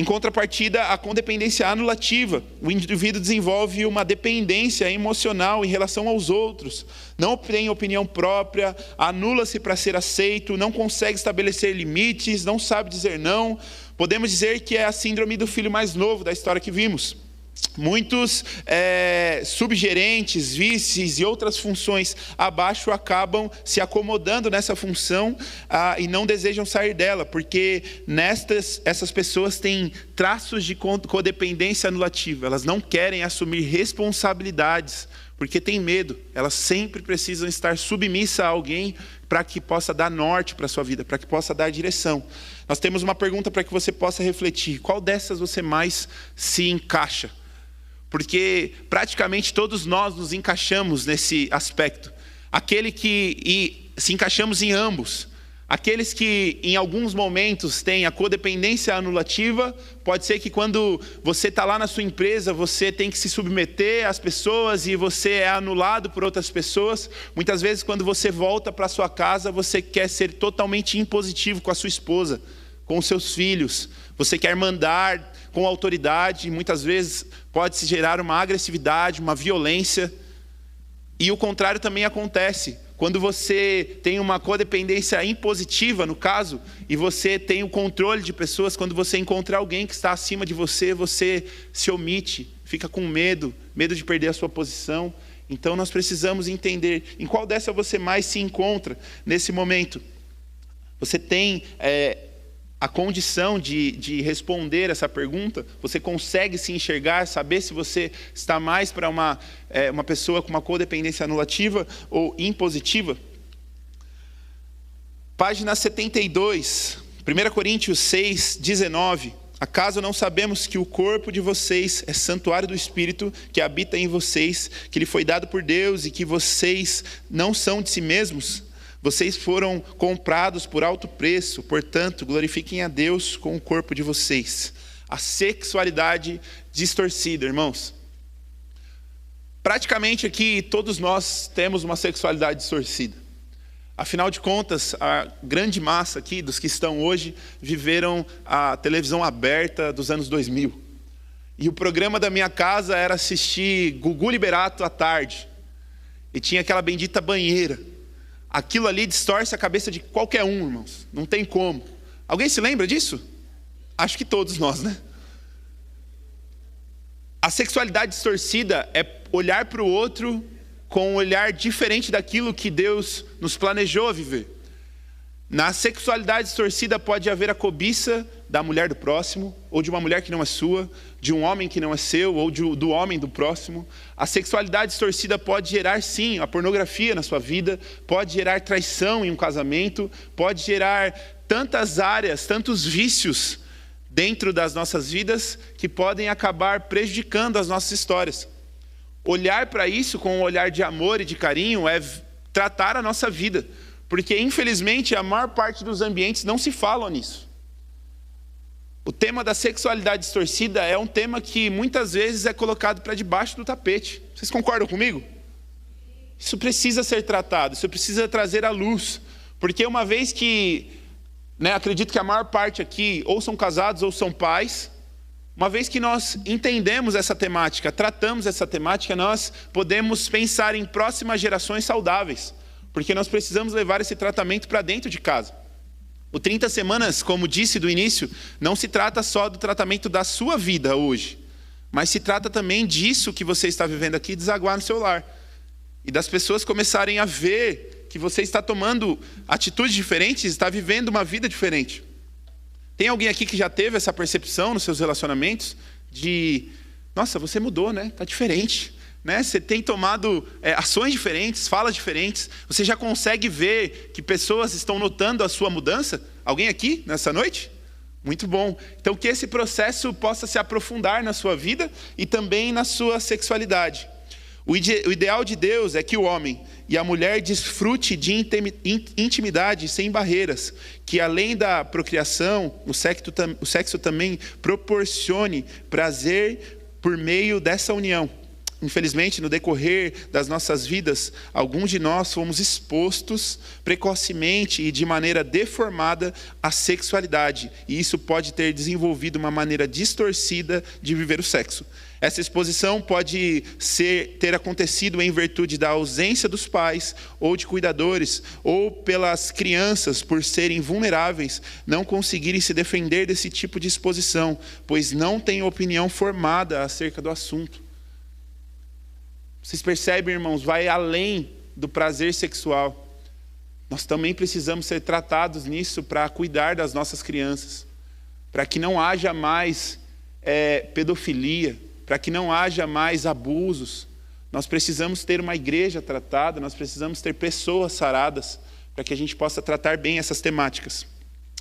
Speaker 2: Em contrapartida, a codependência anulativa. O indivíduo desenvolve uma dependência emocional em relação aos outros. Não tem opinião própria, anula-se para ser aceito, não consegue estabelecer limites, não sabe dizer não. Podemos dizer que é a síndrome do filho mais novo da história que vimos. Muitos subgerentes, vices e outras funções abaixo acabam se acomodando nessa função e não desejam sair dela, porque essas pessoas têm traços de codependência anulativa. Elas não querem assumir responsabilidades, porque têm medo. Elas sempre precisam estar submissas a alguém para que possa dar norte para a sua vida, para que possa dar direção. Nós temos uma pergunta para que você possa refletir. Qual dessas você mais se encaixa? Porque praticamente todos nós nos encaixamos nesse aspecto. Se encaixamos em ambos. Aqueles que em alguns momentos têm a codependência anulativa, pode ser que quando você está lá na sua empresa, você tem que se submeter às pessoas e você é anulado por outras pessoas. Muitas vezes quando você volta para a sua casa, você quer ser totalmente impositivo com a sua esposa, com os seus filhos. Você quer mandar com autoridade, e muitas vezes pode se gerar uma agressividade, uma violência. E o contrário também acontece. Quando você tem uma codependência impositiva, no caso, e você tem o controle de pessoas, quando você encontrar alguém que está acima de você, você se omite, fica com medo de perder a sua posição. Então nós precisamos entender em qual dessa você mais se encontra nesse momento. Você tem a condição de responder essa pergunta? Você consegue se enxergar, saber se você está mais para uma pessoa com uma codependência anulativa ou impositiva? Página 72, 1 Coríntios 6, 19. Acaso não sabemos que o corpo de vocês é santuário do Espírito que habita em vocês, que lhe foi dado por Deus e que vocês não são de si mesmos? Vocês foram comprados por alto preço, portanto, glorifiquem a Deus com o corpo de vocês. A sexualidade distorcida, irmãos. Praticamente aqui todos nós temos uma sexualidade distorcida. Afinal de contas, a grande massa aqui dos que estão hoje viveram a televisão aberta dos anos 2000. E o programa da minha casa era assistir Gugu Liberato à tarde. E tinha aquela bendita banheira. Aquilo ali distorce a cabeça de qualquer um, irmãos. Não tem como. Alguém se lembra disso? Acho que todos nós, né? A sexualidade distorcida é olhar para o outro com um olhar diferente daquilo que Deus nos planejou a viver. Na sexualidade distorcida pode haver a cobiça da mulher do próximo, ou de uma mulher que não é sua, de um homem que não é seu, ou do homem do próximo. A sexualidade distorcida pode gerar, sim, a pornografia na sua vida, pode gerar traição em um casamento, pode gerar tantas áreas, tantos vícios dentro das nossas vidas que podem acabar prejudicando as nossas histórias. Olhar para isso com um olhar de amor e de carinho é tratar a nossa vida. Porque, infelizmente, a maior parte dos ambientes não se falam nisso. O tema da sexualidade distorcida é um tema que muitas vezes é colocado para debaixo do tapete. Vocês concordam comigo? Isso precisa ser tratado, isso precisa trazer à luz. Porque uma vez que, acredito que a maior parte aqui ou são casados ou são pais, uma vez que nós entendemos essa temática, tratamos essa temática, nós podemos pensar em próximas gerações saudáveis. Porque nós precisamos levar esse tratamento para dentro de casa. O 30 semanas, como disse do início, não se trata só do tratamento da sua vida hoje, mas se trata também disso que você está vivendo aqui, desaguar no seu lar. E das pessoas começarem a ver que você está tomando atitudes diferentes, está vivendo uma vida diferente. Tem alguém aqui que já teve essa percepção nos seus relacionamentos de, nossa, você mudou, né? Está diferente. Você tem tomado ações diferentes, falas diferentes. Você já consegue ver que pessoas estão notando a sua mudança? Alguém aqui nessa noite? Muito bom. Então que esse processo possa se aprofundar na sua vida e também na sua sexualidade. O ideal de Deus é que o homem e a mulher desfrute de intimidade sem barreiras, que além da procriação, o sexo também proporcione prazer por meio dessa união. infelizmente, no decorrer das nossas vidas, alguns de nós fomos expostos precocemente e de maneira deformada à sexualidade. E isso pode ter desenvolvido uma maneira distorcida de viver o sexo. Essa exposição pode ter acontecido em virtude da ausência dos pais ou de cuidadores, ou pelas crianças, por serem vulneráveis, não conseguirem se defender desse tipo de exposição, pois não têm opinião formada acerca do assunto. Vocês percebem, irmãos, vai além do prazer sexual. Nós também precisamos ser tratados nisso para cuidar das nossas crianças, para que não haja mais pedofilia, para que não haja mais abusos. Nós precisamos ter uma igreja tratada, nós precisamos ter pessoas saradas, para que a gente possa tratar bem essas temáticas.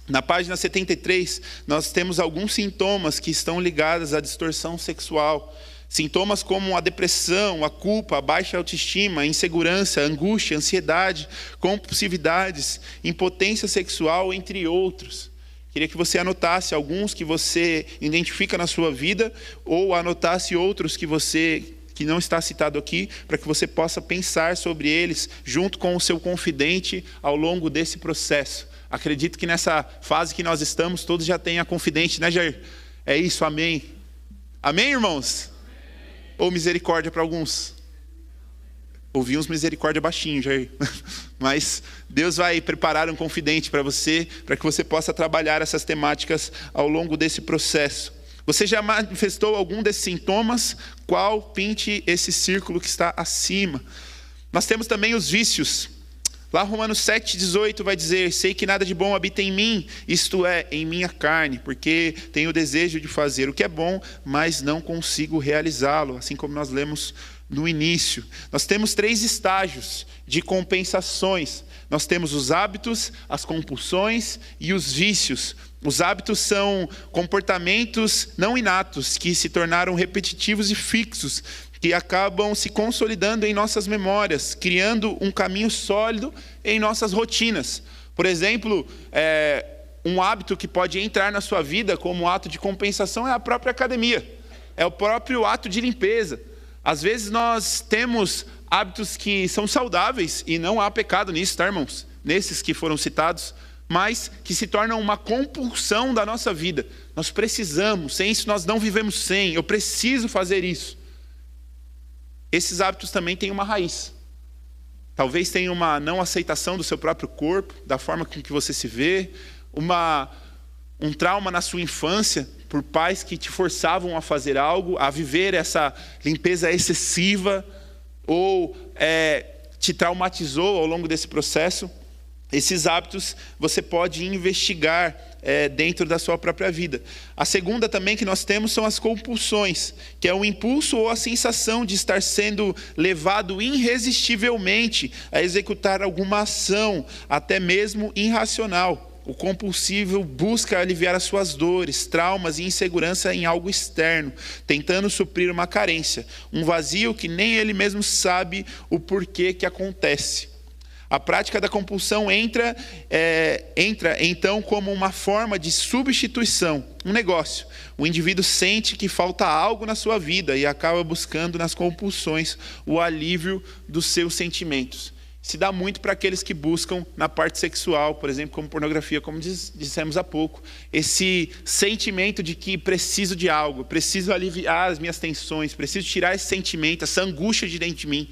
Speaker 2: Na página 73, nós temos alguns sintomas que estão ligados à distorção sexual. Sintomas como a depressão, a culpa, a baixa autoestima, a insegurança, a angústia, a ansiedade, compulsividades, impotência sexual, entre outros. Queria que você anotasse alguns que você identifica na sua vida, ou anotasse outros que não está citado aqui, para que você possa pensar sobre eles junto com o seu confidente ao longo desse processo. Acredito que nessa fase que nós estamos, todos já têm a confidente, né, Jair? É isso, amém. Amém, irmãos? Ou misericórdia para alguns? Ouvi uns misericórdia baixinho, Jair. Mas Deus vai preparar um confidente para você, para que você possa trabalhar essas temáticas ao longo desse processo. Você já manifestou algum desses sintomas? Qual? Pinte esse círculo que está acima. Nós temos também os vícios. Lá Romanos 7,18 vai dizer: sei que nada de bom habita em mim, isto é, em minha carne, porque tenho o desejo de fazer o que é bom, mas não consigo realizá-lo, assim como nós lemos no início. Nós temos 3 estágios de compensações. Nós temos os hábitos, as compulsões e os vícios. Os hábitos são comportamentos não inatos, que se tornaram repetitivos e fixos, que acabam se consolidando em nossas memórias, criando um caminho sólido em nossas rotinas. Por exemplo, um hábito que pode entrar na sua vida como ato de compensação é a própria academia, é o próprio ato de limpeza. Às vezes nós temos hábitos que são saudáveis, e não há pecado nisso, tá, irmãos? Nesses que foram citados, mas que se tornam uma compulsão da nossa vida. Nós precisamos, sem isso nós não vivemos sem, eu preciso fazer isso. Esses hábitos também têm uma raiz. Talvez tenha uma não aceitação do seu próprio corpo, da forma com que você se vê, um trauma na sua infância, por pais que te forçavam a fazer algo, a viver essa limpeza excessiva, ou te traumatizou ao longo desse processo. Esses hábitos você pode investigar dentro da sua própria vida. A segunda também que nós temos são as compulsões, que é o impulso ou a sensação de estar sendo levado irresistivelmente a executar alguma ação, até mesmo irracional. O compulsivo busca aliviar as suas dores, traumas e insegurança em algo externo, tentando suprir uma carência, um vazio que nem ele mesmo sabe o porquê que acontece. A prática da compulsão entra então como uma forma de substituição, um negócio. O indivíduo sente que falta algo na sua vida e acaba buscando nas compulsões o alívio dos seus sentimentos. Se dá muito para aqueles que buscam na parte sexual, por exemplo, como pornografia, como dissemos há pouco. Esse sentimento de que preciso de algo, preciso aliviar as minhas tensões, preciso tirar esse sentimento, essa angústia de dentro de mim.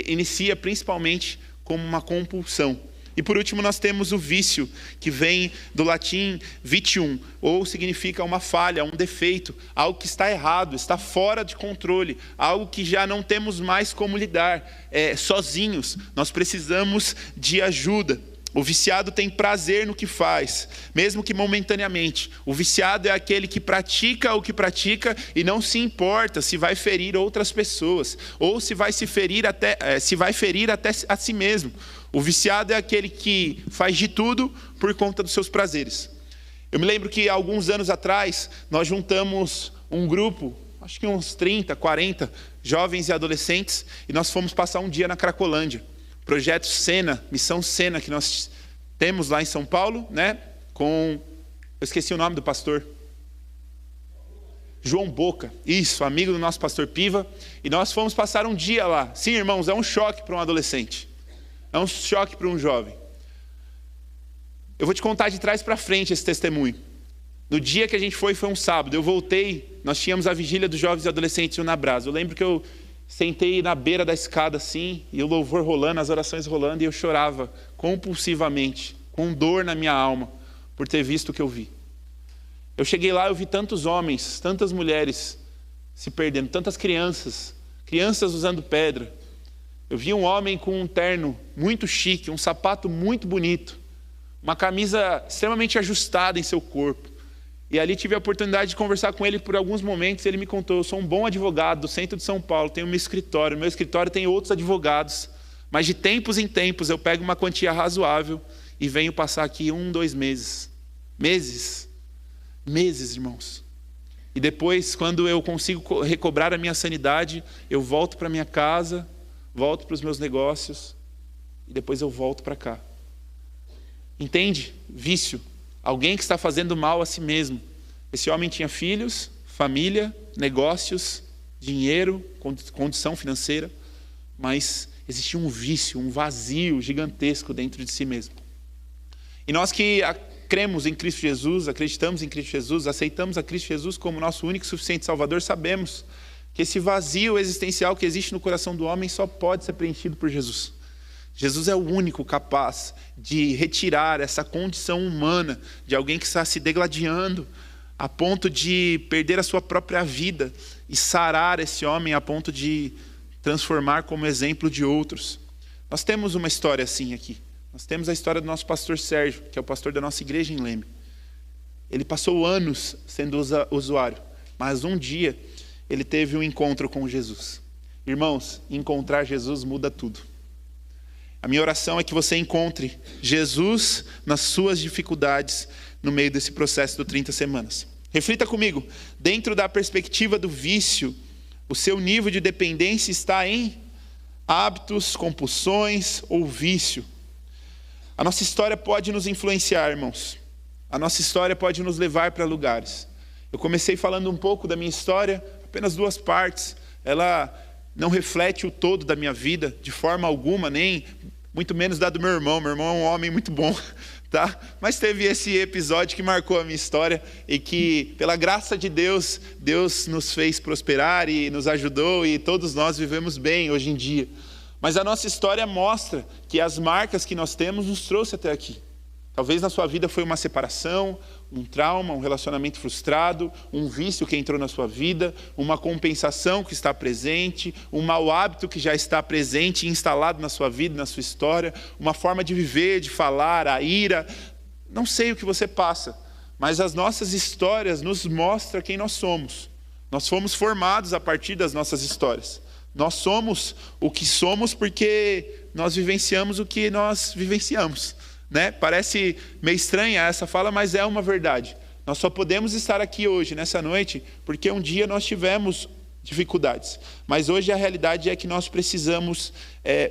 Speaker 2: Inicia principalmente como uma compulsão. E por último nós temos o vício, que vem do latim vitium, ou significa uma falha, um defeito, algo que está errado, está fora de controle, algo que já não temos mais como lidar sozinhos. Nós precisamos de ajuda. O viciado tem prazer no que faz, mesmo que momentaneamente. O viciado é aquele que pratica o que pratica e não se importa se vai ferir outras pessoas, ou se vai ferir até a si mesmo. O viciado é aquele que faz de tudo por conta dos seus prazeres. Eu me lembro que há alguns anos atrás, nós juntamos um grupo, acho que uns 30, 40 jovens e adolescentes, e nós fomos passar um dia na Cracolândia. Projeto Sena, Missão Sena, que nós temos lá em São Paulo, né? Eu esqueci o nome do pastor. João Boca, isso, amigo do nosso pastor Piva, e nós fomos passar um dia lá. Sim, irmãos, é um choque para um adolescente, é um choque para um jovem. Eu vou te contar de trás para frente esse testemunho. No dia que a gente foi um sábado, eu voltei, nós tínhamos a vigília dos jovens e adolescentes na Brasa. Eu lembro que eu sentei na beira da escada assim, e o louvor rolando, as orações rolando, e eu chorava compulsivamente, com dor na minha alma, por ter visto o que eu vi. Eu cheguei lá, eu vi tantos homens, tantas mulheres se perdendo, tantas crianças usando pedra. Eu vi um homem com um terno muito chique, um sapato muito bonito, uma camisa extremamente ajustada em seu corpo. E ali tive a oportunidade de conversar com ele por alguns momentos. Ele me contou: eu sou um bom advogado do centro de São Paulo, tenho um escritório, meu escritório tem outros advogados, mas de tempos em tempos eu pego uma quantia razoável e venho passar aqui 1, 2 meses. Meses, irmãos. E depois, quando eu consigo recobrar a minha sanidade, eu volto para minha casa, volto para os meus negócios, e depois eu volto para cá. Entende? Vício. Alguém que está fazendo mal a si mesmo. Esse homem tinha filhos, família, negócios, dinheiro, condição financeira, mas existia um vício, um vazio gigantesco dentro de si mesmo. E nós que cremos em Cristo Jesus, acreditamos em Cristo Jesus, aceitamos a Cristo Jesus como nosso único e suficiente Salvador, sabemos que esse vazio existencial que existe no coração do homem só pode ser preenchido por Jesus. Jesus é o único capaz de retirar essa condição humana de alguém que está se degladiando a ponto de perder a sua própria vida e sarar esse homem a ponto de transformar como exemplo de outros. Nós temos uma história assim aqui. Nós temos a história do nosso pastor Sérgio, que é o pastor da nossa igreja em Leme. Ele passou anos sendo usuário, mas um dia ele teve um encontro com Jesus. Irmãos, encontrar Jesus muda tudo. A minha oração é que você encontre Jesus nas suas dificuldades no meio desse processo do 30 semanas. Reflita comigo, dentro da perspectiva do vício, o seu nível de dependência está em hábitos, compulsões ou vício. A nossa história pode nos influenciar, irmãos. A nossa história pode nos levar para lugares. Eu comecei falando um pouco da minha história, apenas 2 partes. Ela não reflete o todo da minha vida, de forma alguma, nem muito menos da do meu irmão. Meu irmão é um homem muito bom, tá? Mas teve esse episódio que marcou a minha história e que, pela graça de Deus, Deus nos fez prosperar e nos ajudou e todos nós vivemos bem hoje em dia. Mas a nossa história mostra que as marcas que nós temos nos trouxe até aqui. Talvez na sua vida foi uma separação, um trauma, um relacionamento frustrado, um vício que entrou na sua vida, uma compensação que está presente, um mau hábito que já está presente e instalado na sua vida, na sua história, uma forma de viver, de falar, a ira. Não sei o que você passa, mas as nossas histórias nos mostram quem nós somos. Nós fomos formados a partir das nossas histórias. Nós somos o que somos porque nós vivenciamos o que nós vivenciamos, né? Parece meio estranha essa fala, mas é uma verdade. Nós só podemos estar aqui hoje, nessa noite, porque um dia nós tivemos dificuldades. Mas hoje a realidade é que nós precisamos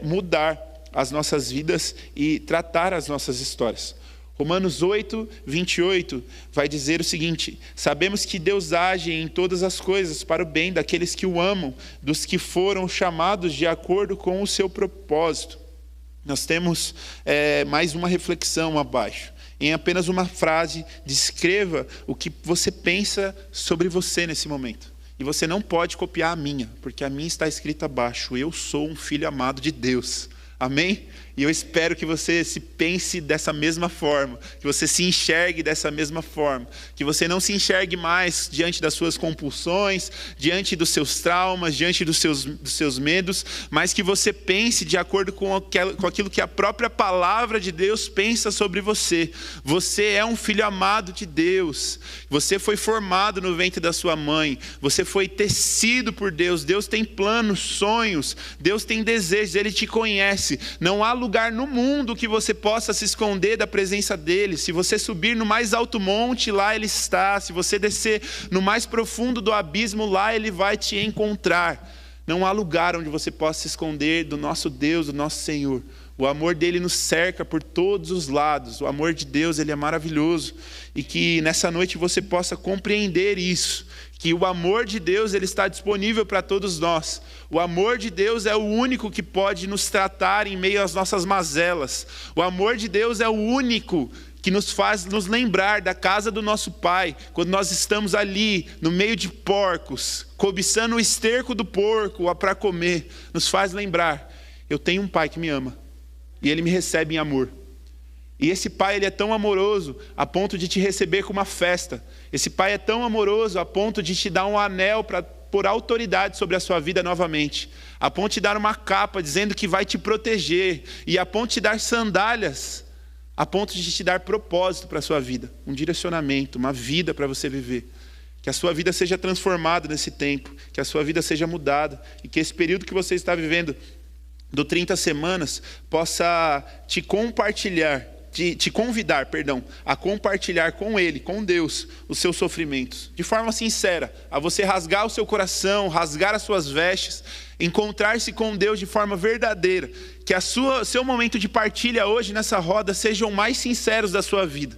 Speaker 2: mudar as nossas vidas e tratar as nossas histórias. Romanos 8, 28 vai dizer o seguinte: sabemos que Deus age em todas as coisas para o bem daqueles que o amam, dos que foram chamados de acordo com o seu propósito. Nós temos mais uma reflexão abaixo. Em apenas uma frase, descreva o que você pensa sobre você nesse momento. E você não pode copiar a minha, porque a minha está escrita abaixo: eu sou um filho amado de Deus. Amém? E eu espero que você se pense dessa mesma forma, que você se enxergue dessa mesma forma, que você não se enxergue mais diante das suas compulsões, diante dos seus traumas, diante dos seus medos, mas que você pense de acordo com aquilo que a própria palavra de Deus pensa sobre você. Você é um filho amado de Deus, você foi formado no ventre da sua mãe, você foi tecido por Deus, Deus tem planos, sonhos, Deus tem desejos, Ele te conhece. Não há lugar no mundo que você possa se esconder da presença dele. Se você subir no mais alto monte, lá ele está. Se você descer no mais profundo do abismo, lá ele vai te encontrar. Não há lugar onde você possa se esconder do nosso Deus, do nosso Senhor. O amor dele nos cerca por todos os lados. O amor de Deus, ele é maravilhoso. E que nessa noite você possa compreender isso. Que o amor de Deus, ele está disponível para todos nós. O amor de Deus é o único que pode nos tratar em meio às nossas mazelas. O amor de Deus é o único que nos faz nos lembrar da casa do nosso Pai, quando nós estamos ali, no meio de porcos, cobiçando o esterco do porco para comer, nos faz lembrar, eu tenho um Pai que me ama, e Ele me recebe em amor. E esse Pai, Ele é tão amoroso, a ponto de te receber com uma festa. Esse Pai é tão amoroso, a ponto de te dar um anel para pôr autoridade sobre a sua vida novamente. A ponto de dar uma capa, dizendo que vai te proteger. E a ponto de dar sandálias, a ponto de te dar propósito para a sua vida. Um direcionamento, uma vida para você viver. Que a sua vida seja transformada nesse tempo. Que a sua vida seja mudada. E que esse período que você está vivendo, do 30 semanas, possa te convidar, a compartilhar com Ele, com Deus, os seus sofrimentos. De forma sincera, a você rasgar o seu coração, rasgar as suas vestes, encontrar-se com Deus de forma verdadeira. Que seu momento de partilha hoje nessa roda sejam mais sinceros da sua vida.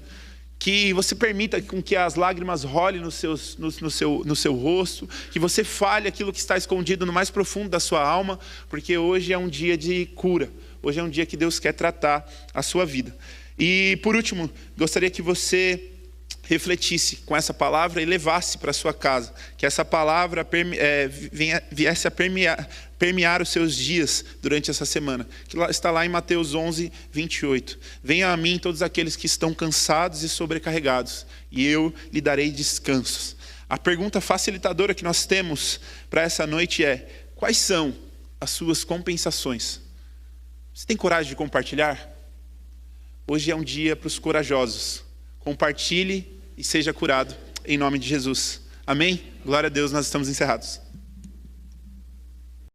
Speaker 2: Que você permita com que as lágrimas rolem no seu rosto, que você fale aquilo que está escondido no mais profundo da sua alma, porque hoje é um dia de cura, hoje é um dia que Deus quer tratar a sua vida. E por último, gostaria que você refletisse com essa palavra e levasse para a sua casa, que essa palavra viesse a permear os seus dias durante essa semana, que está lá em Mateus 11, 28. Venham a mim todos aqueles que estão cansados e sobrecarregados, e eu lhe darei descansos. A pergunta facilitadora que nós temos para essa noite é: quais são as suas compensações? Você tem coragem de compartilhar? Hoje é um dia para os corajosos. Compartilhe e seja curado, em nome de Jesus. Amém? Glória a Deus, nós estamos encerrados.